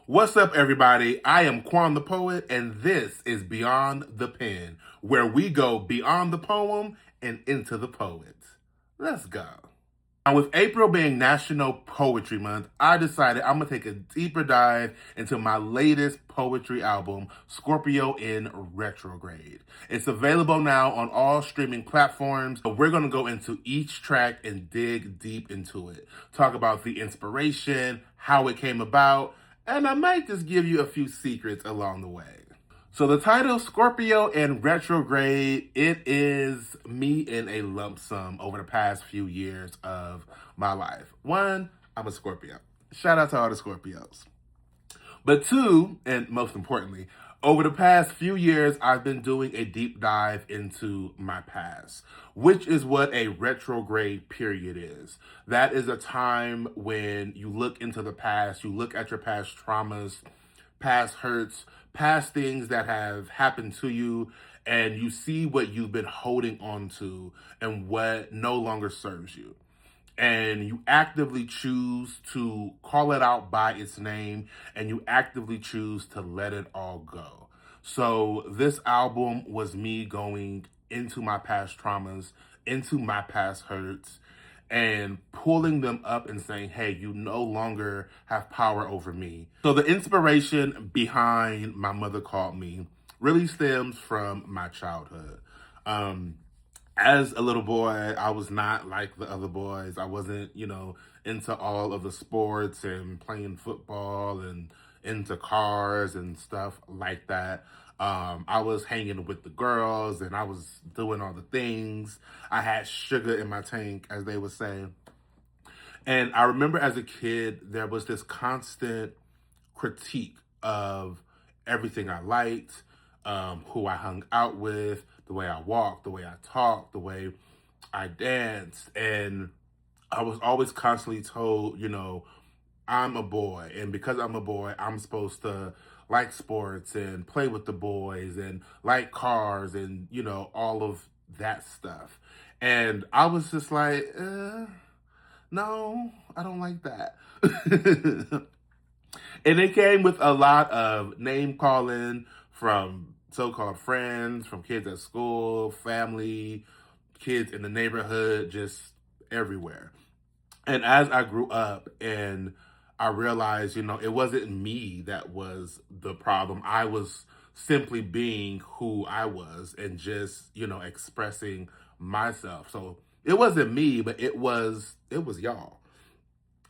What's up, everybody? I am Quan the Poet, and this is Beyond the Pen, where we go beyond the poem and into the poet. Let's go. Now, with April being National Poetry Month, I decided I'm going to take a deeper dive into my latest poetry album, Scorpio In Retrograde. It's available now on all streaming platforms. We're going to go into each track and dig deep into it. Talk about the inspiration, how it came about, and I might just give you a few secrets along the way. So the title, Scorpio in Retrograde, it is me in a lump sum over the past few years of my life. One, I'm a Scorpio. Shout out to all the Scorpios. But two, and most importantly, over the past few years, I've been doing a deep dive into my past, which is what a retrograde period is. That is a time when you look into the past, you look at your past traumas, past hurts, past things that have happened to you, and you see what you've been holding on to and what no longer serves you. And you actively choose to call it out by its name, and you actively choose to let it all go. So this album was me going into my past traumas, into my past hurts, and pulling them up and saying, hey, you no longer have power over me. So the inspiration behind My Mother Called Me really stems from my childhood. As a little boy, I was not like the other boys. I wasn't, into all of the sports and playing football and into cars and stuff like that. I was hanging with the girls and I was doing all the things. I had sugar in my tank, as they would say. And I remember as a kid, there was this constant critique of everything I liked, who I hung out with, the way I walked, the way I talked, the way I danced. And I was always constantly told, I'm a boy. And because I'm a boy, I'm supposed to like sports and play with the boys and like cars and, all of that stuff. And I was just like, no, I don't like that. And it came with a lot of name calling from so-called friends, from kids at school, family, kids in the neighborhood, just everywhere. And as I grew up and I realized, it wasn't me that was the problem. I was simply being who I was and just, expressing myself. So it wasn't me, but it was y'all.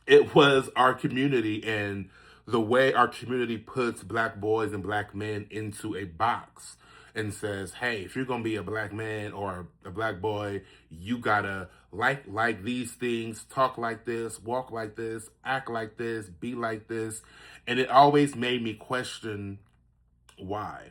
It was our community and the way our community puts black boys and black men into a box and says, hey, if you're going to be a black man or a black boy, you gotta like these things, talk like this, walk like this, act like this, be like this. And it always made me question why.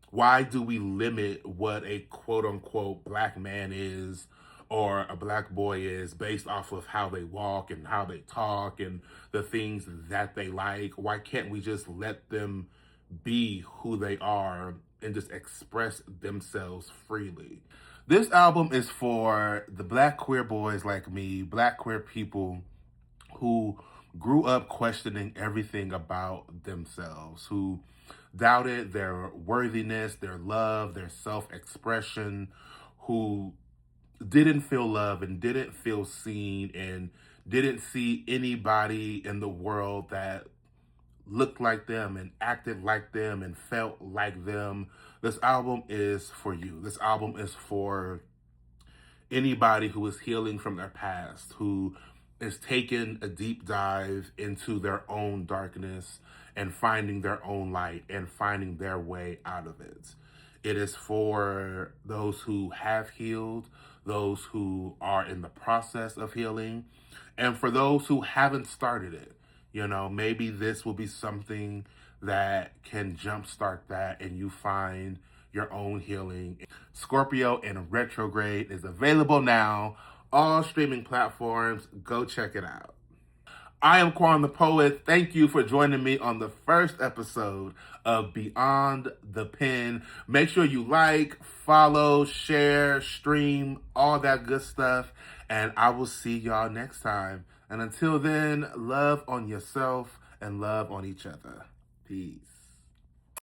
Why do we limit what a quote unquote black man is or a black boy is based off of how they walk and how they talk and the things that they like? Why can't we just let them be who they are and just express themselves freely? This album is for the black queer boys like me, black queer people who grew up questioning everything about themselves, who doubted their worthiness, their love, their self-expression, who didn't feel love and didn't feel seen and didn't see anybody in the world that looked like them and acted like them and felt like them. This album is for you. This album is for anybody who is healing from their past, who is taking a deep dive into their own darkness and finding their own light and finding their way out of it. It is for those who have healed, those who are in the process of healing, and for those who haven't started it. Maybe this will be something that can jumpstart that and you find your own healing. Scorpio in Retrograde is available now, all streaming platforms. Go check it out. I am Quan the Poet. Thank you for joining me on the first episode of Beyond the Pen. Make sure you like, follow, share, stream, all that good stuff. And I will see y'all next time. And until then, love on yourself and love on each other. Peace.